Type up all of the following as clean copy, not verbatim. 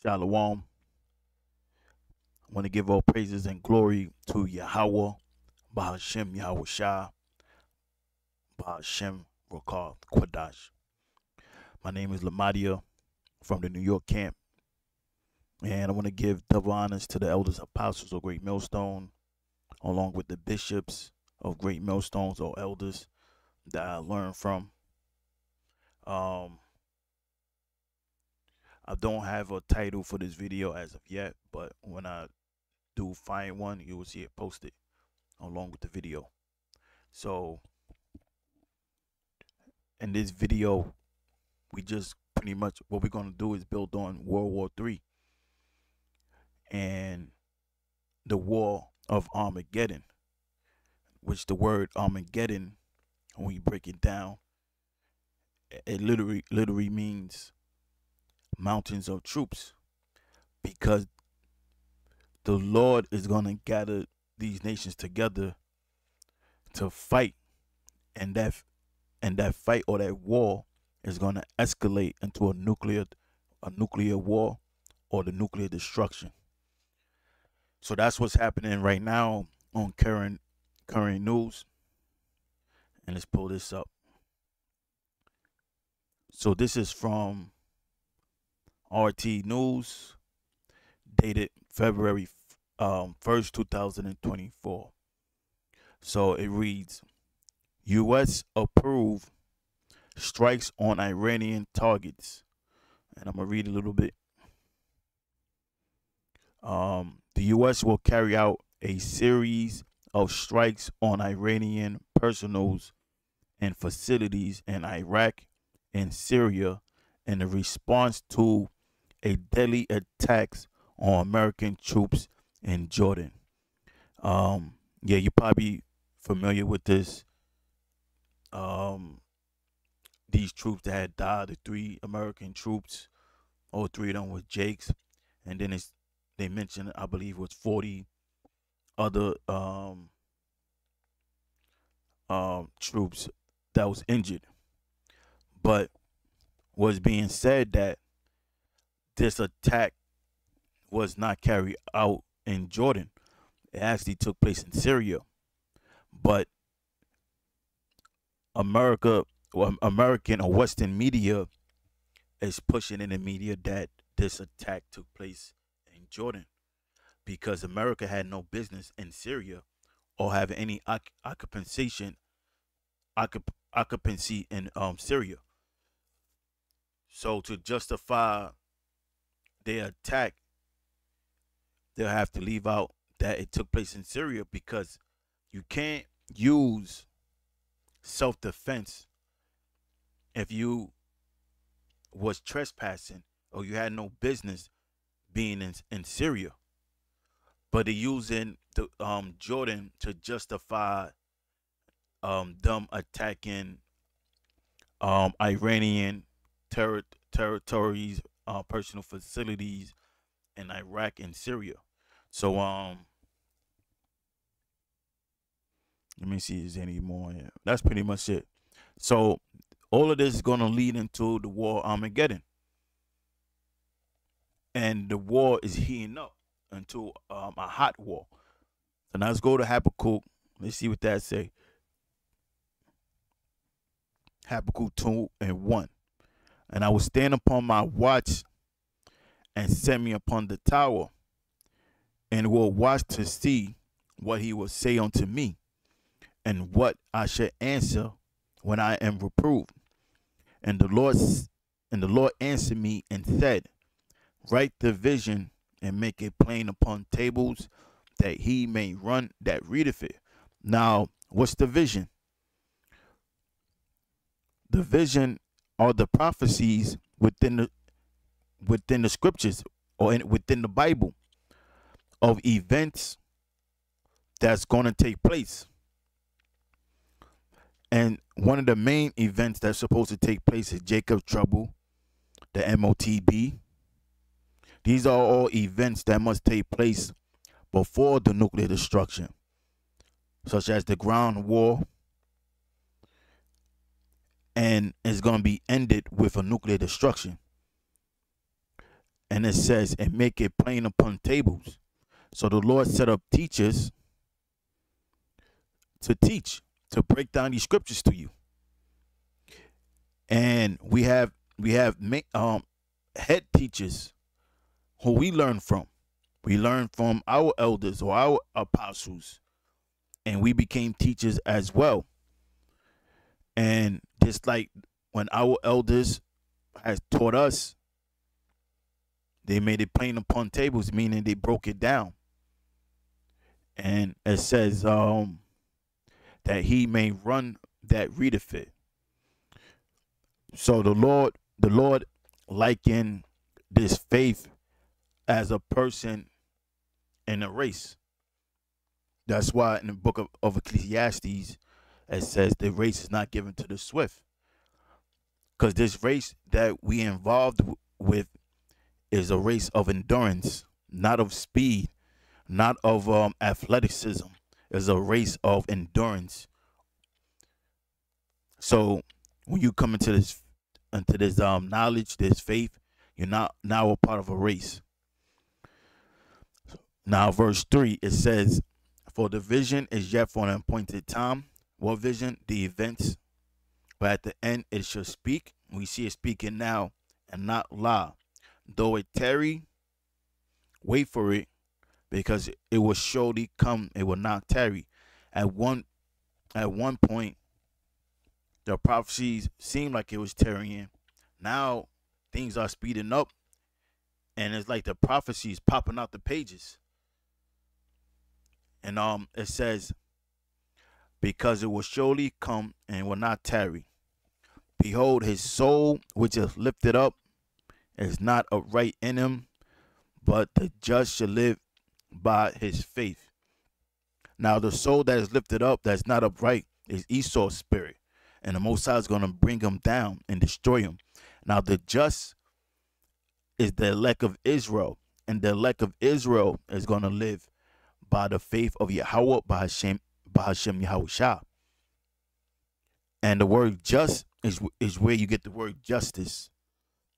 Shalom. I want to give all praises and glory to Yahweh, Bahashem Yahweh Shah, Bahashem Rokar Kwadash. My name is Lamadia from the New York camp, and I want to give double honors to the elders apostles of Great Millstone, along with the bishops of Great Millstones or elders that I learned from. Um, I don't have a title for this video as of yet, but when I do find one, you will see it posted along with the video. So in this video, we just pretty much what we're gonna do is build on World War III and the War of Armageddon, which the word Armageddon, when you break it down, it literally means mountains of troops, because the Lord is gonna gather these nations together to fight, and that fight or that war is gonna escalate into a nuclear war or the nuclear destruction. So that's what's happening right now on current news. And let's pull this up. So this is from RT News, dated February 1st, 2024. So it reads, U.S. approve strikes on Iranian targets. And I'm going to read a little bit. The U.S. will carry out a series of strikes on Iranian personnels and facilities in Iraq and Syria in a response to a deadly attacks on American troops in Jordan. Yeah, you're probably familiar with this. These troops that had died, the 3 American troops, all 3 of them were Jakes, and then they mentioned, I believe, was 40 other troops that was injured. But was being said that this attack was not carried out in Jordan. It actually took place in Syria. But American or Western media is pushing in the media that this attack took place in Jordan, because America had no business in Syria or have any occupancy in Syria. So to justify their attack, they'll have to leave out that it took place in Syria, because you can't use self-defense if you was trespassing or you had no business being in Syria. But they're using the Jordan to justify them attacking Iranian territories, personal facilities in Iraq and Syria. So let me see if there's any more here. That's pretty much it. So all of this is gonna lead into the war Armageddon. And the war is heating up into a hot war. So now let's go to Habakkuk. Let's see what that say. Habakkuk 2 and 1. And I will stand upon my watch and set me upon the tower, and will watch to see what he will say unto me, and what I shall answer when I am reproved. And the Lord answered me and said, write the vision and make it plain upon tables, that he may run that readeth it. Now, what's the vision? The vision are the prophecies within the scriptures or within the Bible of events that's going to take place. And one of the main events that's supposed to take place is Jacob's trouble, the MOTB. These are all events that must take place before the nuclear destruction, such as the ground war, and it's going to be ended with a nuclear destruction. And it says, and make it plain upon tables. So the Lord set up teachers to teach, to break down these scriptures to you. And we have head teachers who we learn from. We learn from our elders or our apostles, and we became teachers as well. And just like when our elders has taught us, they made it plain upon tables, meaning they broke it down. And it says that he may run that readeth it. So the Lord likened this faith as a person in a race. That's why in the book of Ecclesiastes, it says the race is not given to the swift. Because this race that we involved with is a race of endurance, not of speed, not of athleticism. It's a race of endurance. So when you come into this knowledge, this faith, you're not now a part of a race. Now, verse 3, it says, for the vision is yet for an appointed time. What vision? The events. But at the end it shall speak. We see it speaking now and not lie. Though it tarry, wait for it, because it will surely come. It will not tarry. At one point, the prophecies seemed like it was tarrying. Now things are speeding up, and it's like the prophecies popping out the pages. And it says, because it will surely come and will not tarry. Behold, his soul which is lifted up is not upright in him, but the just shall live by his faith. Now the soul that is lifted up, that's not upright, is Esau's spirit. And the Most High is going to bring him down and destroy him. Now the just is the elect of Israel. And the elect of Israel is going to live by the faith of Yahweh, by Hashem Yahushua. And the word just is where you get the word justice.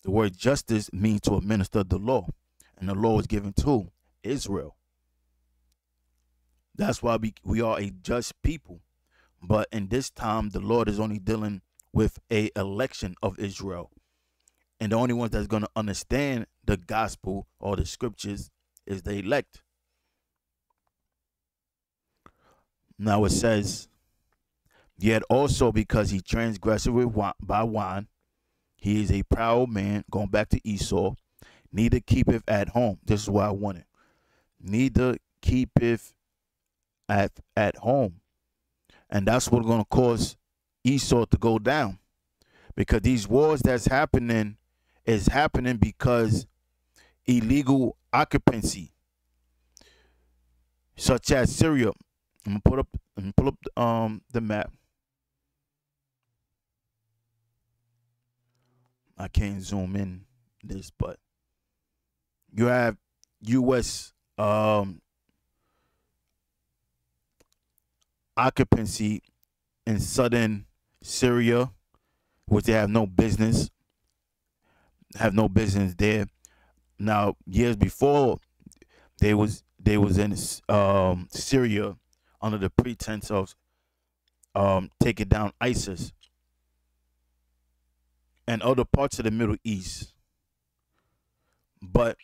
The word justice means to administer the law. And the law is given to Israel. That's why we are a just people. But in this time, the Lord is only dealing with a election of Israel. And the only ones that's going to understand the gospel or the scriptures is the elect. Now it says, yet also because he transgressed by wine, he is a proud man, going back to Esau, neither keepeth at home. This is what I wanted. Neither keepeth at home. And that's what's going to cause Esau to go down. Because these wars that's happening is happening because illegal occupancy, such as Syria. I'm gonna pull up the map. I can't zoom in this, but you have U.S. occupancy in southern Syria, which they have no business there. Now, years before, they was in Syria under the pretense of taking down ISIS and other parts of the Middle East. But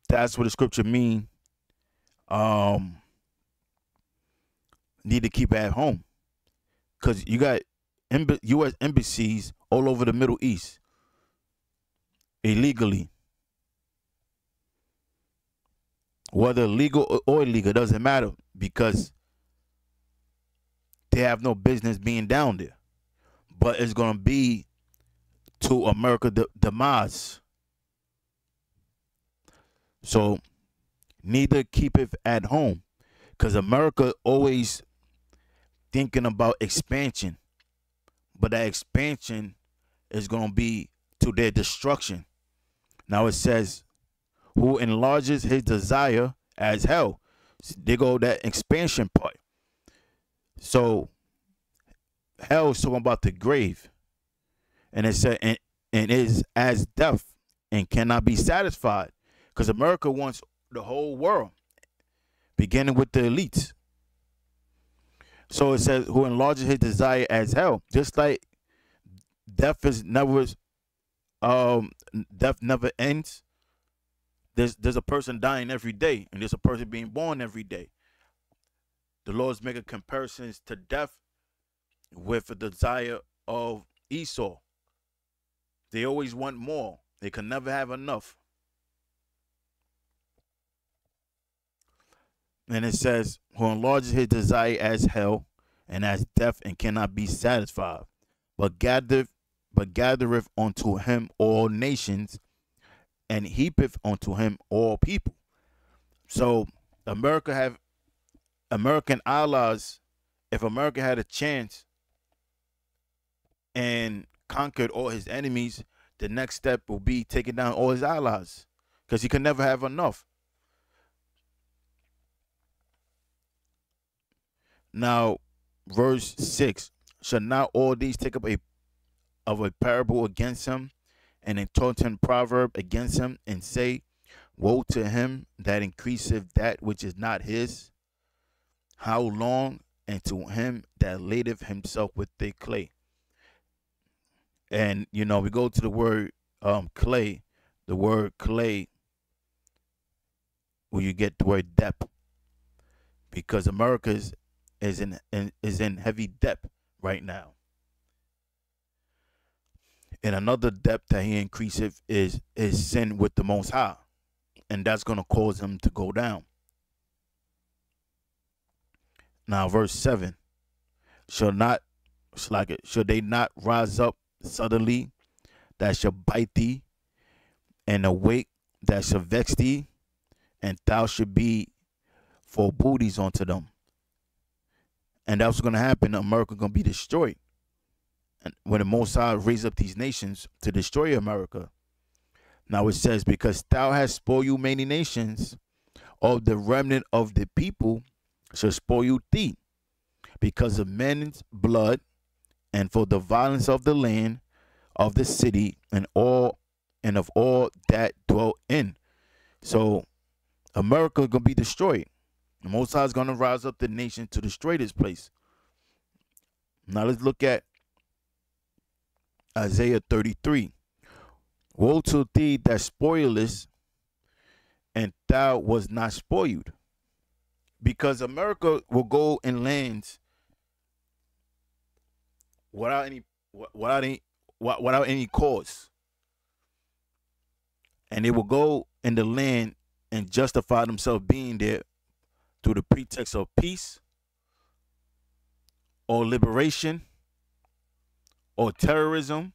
that's what the scripture mean. Need to keep at home, because you got U.S. embassies all over the Middle East illegally. Whether legal or illegal, doesn't matter, because they have no business being down there. But it's going to be to America's demise. So neither keepeth at home, because America always thinking about expansion, but that expansion is going to be to their destruction. Now it says, who enlarges his desire as hell. They go that expansion part. So hell is talking about the grave. And it said, and is as death. and cannot be satisfied, because America wants the whole world, beginning with the elites. So it says, who enlarges his desire as hell, just like death is never, um, death never ends. There's a person dying every day, and there's a person being born every day. The Lord's making comparisons to death with the desire of Esau. They always want more. They can never have enough. And it says, who enlarges his desire as hell and as death and cannot be satisfied, but gathereth unto him all nations and heapeth unto him all people. So America have American allies. If America had a chance and conquered all his enemies, the next step will be taking down all his allies, because he can never have enough. Now, verse 6, shall not all these take up a parable against him, and a taunting proverb against him, and say, woe to him that increaseth that which is not his? How long? And to him that ladeth himself with the clay. And we go to the word clay, the word clay, where you get the word depth, because America is in heavy depth right now. And another depth that he increaseth is sin with the Most High, and that's going to cause him to go down. Now, verse 7, shall they not rise up suddenly that shall bite thee, and awake that shall vex thee, and thou should be for booties unto them. And that's what's going to happen. America going to be destroyed. And when the Most High raise up these nations to destroy America. Now it says, because thou hast spoiled many nations, of the remnant of the people shall spoil thee, because of men's blood, and for the violence of the land, of the city, and of all that dwell in. So America is going to be destroyed. The Most High is going to rise up the nation to destroy this place. Now let's look at Isaiah 33. Woe to thee that spoilest, and thou was not spoiled. Because America will go in lands without any cause. And they will go in the land and justify themselves being there through the pretext of peace or liberation or terrorism.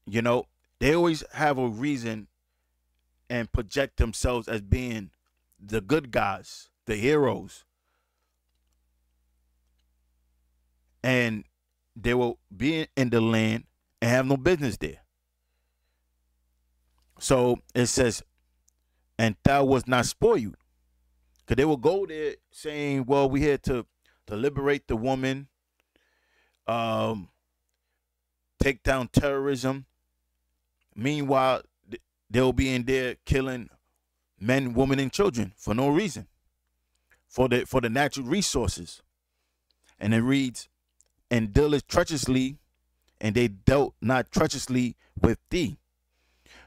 They always have a reason and project themselves as being the good guys, the heroes. And they will be in the land and have no business there. So it says, and thou was not spoiled. Because they will go there saying, well, we're here to liberate the woman, take down terrorism. Meanwhile, they'll be in there killing men, women, and children for no reason, for the natural resources. And it reads, and dealeth treacherously, and they dealt not treacherously with thee.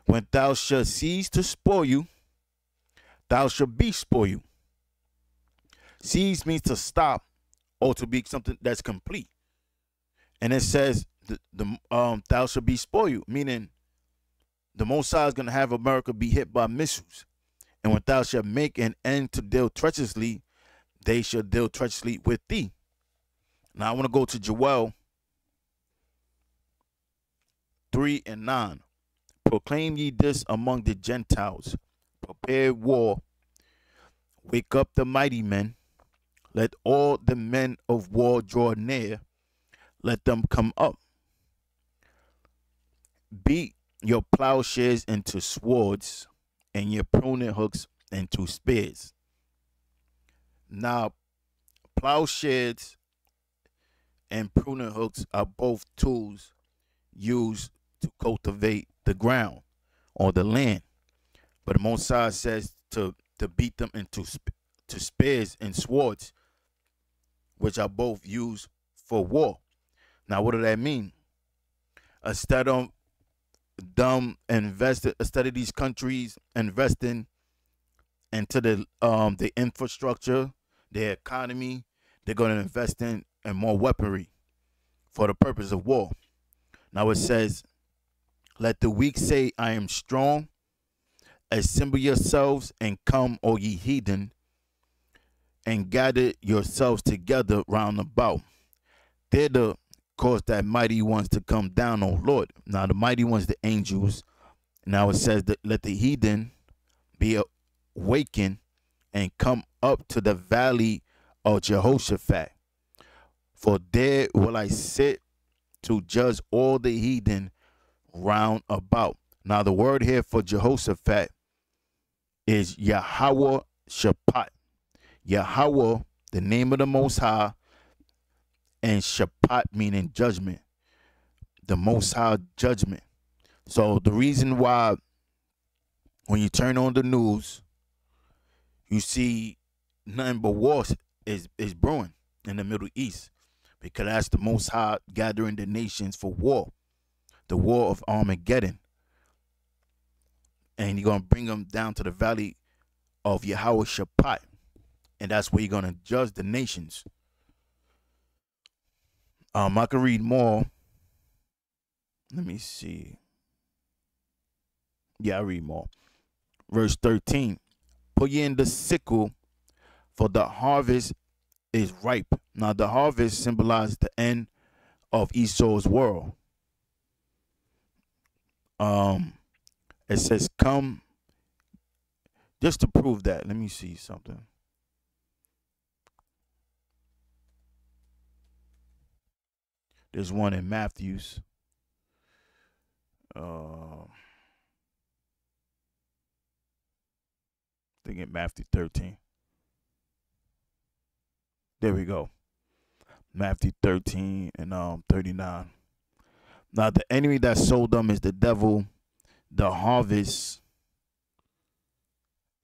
When thou shalt cease to spoil, thou shalt be spoiled. Cease means to stop or to be something that's complete. And it says thou shalt be spoiled, meaning the Most High is going to have America be hit by missiles. And when thou shalt make an end to deal treacherously, they shall deal treacherously with thee. Now I want to go to Joel 3:9. Proclaim ye this among the Gentiles. Prepare war. Wake up the mighty men. Let all the men of war draw near. Let them come up. Beat your plowshares into swords, and your pruning hooks into spears. Now, plowshares and pruning hooks are both tools used to cultivate the ground or the land. But the Most High says to beat them into to spears and swords, which are both used for war. Now, what does that mean? Instead of instead of these countries investing into the infrastructure, their economy, they're going to invest in more weaponry for the purpose of war. Now it says, "Let the weak say, I am strong. Assemble yourselves and come, O ye heathen, and gather yourselves together round about. They're the cause that mighty ones to come down, O Lord." Now the mighty ones, the angels. Now it says that let the heathen be awakened and come up to the valley of Jehoshaphat. For there will I sit to judge all the heathen round about. Now the word here for Jehoshaphat is Yahweh Shaphat. Yahweh, the name of the Most High, and Shaphat meaning judgment. The Most High judgment. So the reason why when you turn on the news, you see nothing but wars is brewing in the Middle East, because that's the Most High gathering the nations for war, the war of Armageddon. And you're going to bring them down to the valley of Yahweh Shaphat. And that's where you're going to judge the nations. I can read more. Let me see. Yeah, I read more. Verse 13. Put ye in the sickle, for the harvest is ripe. Now the harvest symbolizes the end of Esau's world. It says, come, just to prove that. Let me see something. There's one in Matthew's. I think in Matthew 13. There we go. Matthew 13 and 39. Now the enemy that sold them is the devil. The harvest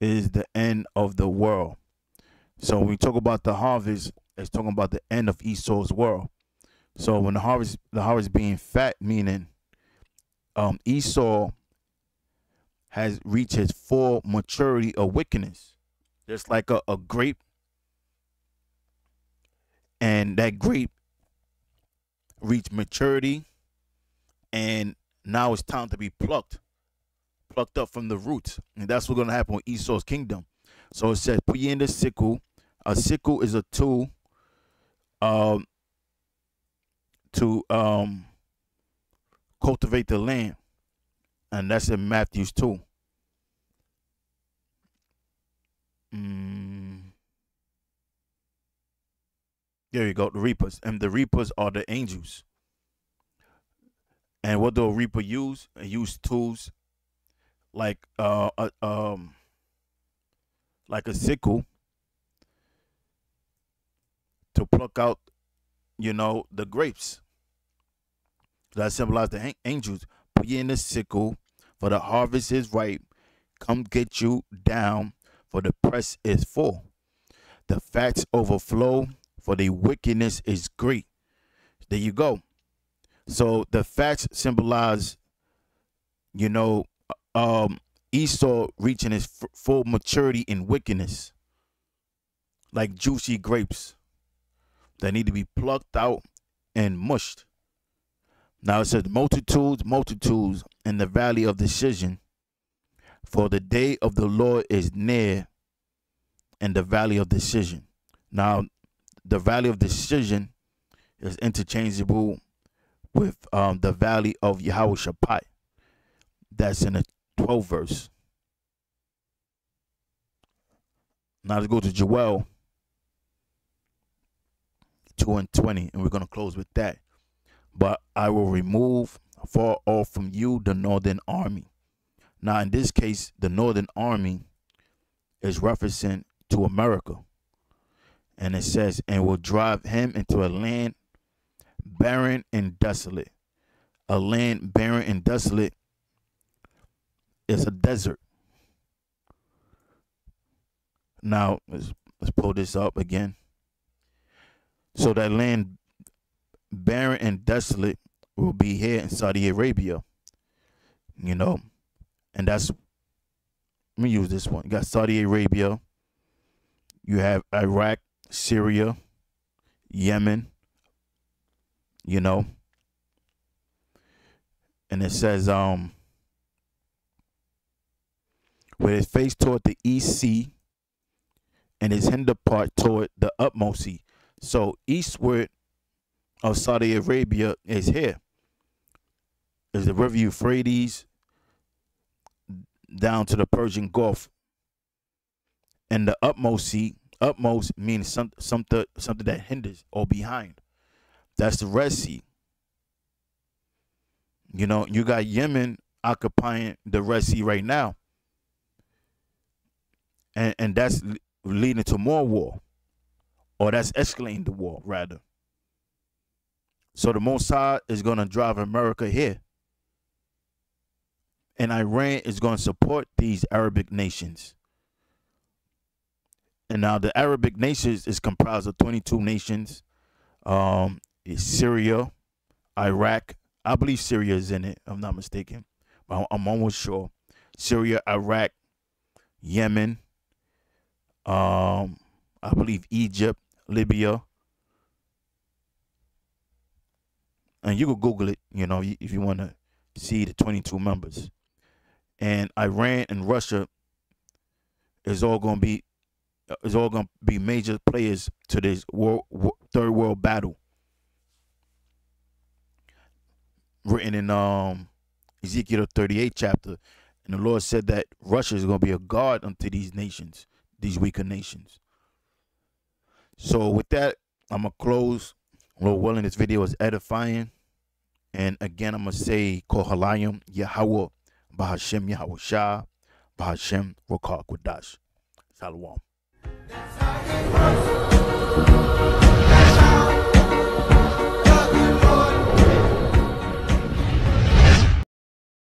is the end of the world. So when we talk about the harvest, it's talking about the end of Esau's world. So when the harvest being fat, meaning Esau has reached his full maturity of wickedness. Just like a grape, and that grape reached maturity, and now it's time to be plucked up from the roots. And that's what's going to happen with Esau's kingdom. So it says, put ye in the sickle. A sickle is a tool to cultivate the land. And that's in Matthew's 2. There you go, the reapers. And the reapers are the angels. And what do a reaper use? They use tools like a sickle to pluck out, the grapes. That symbolizes the angels. Put ye in the sickle, for the harvest is ripe. Come get you down, for the press is full. The fats overflow, for the wickedness is great. There you go. So the fats symbolize, Esau reaching his full maturity in wickedness, like juicy grapes that need to be plucked out and mushed. Now it says, multitudes in the valley of decision, for the day of the Lord is near in the valley of decision. Now, the valley of decision is interchangeable with the valley of Yahweh Shaphat. That's in the 12th verse. Now let's go to Joel 2 and 20, and we're going to close with that. But I will remove far off from you the northern army. Now, in this case, the northern army is referencing to America. And it says, and will drive him into a land barren and desolate. A land barren and desolate is a desert. Now let's pull this up again. So that land barren and desolate will be here in Saudi Arabia. You know, and that's, let me use this one. You got Saudi Arabia, you have Iraq, Syria, Yemen, you know, and it says with its face toward the east sea and its hinder part toward the utmost sea. So eastward of Saudi Arabia is here. Is the river Euphrates down to the Persian Gulf. And the utmost sea, utmost means something that hinders or behind. That's the Red Sea. You know, you got Yemen occupying the Red Sea right now. And that's leading to more war. Or that's escalating the war, rather. So the Mossad is going to drive America here. And Iran is going to support these Arabic nations. And now the Arabic nations is comprised of 22 nations. It's Syria, Iraq. I believe Syria is in it, if I'm not mistaken. But I'm almost sure. Syria, Iraq, Yemen, I believe Egypt, Libya. And you can Google it, you know, if you want to see the 22 members. And Iran and Russia is all going to be major players to this third world battle. Written in Ezekiel 38 chapter. And the Lord said that Russia is going to be a guard unto these nations, these weaker nations. So with that, I'm going to close. Lord willing, this video is edifying. And again, I'm going to say, Kohalayim Yahweh, Bahashem Yahweh Shah, Bahashem Rokar Kwadash. Shalom.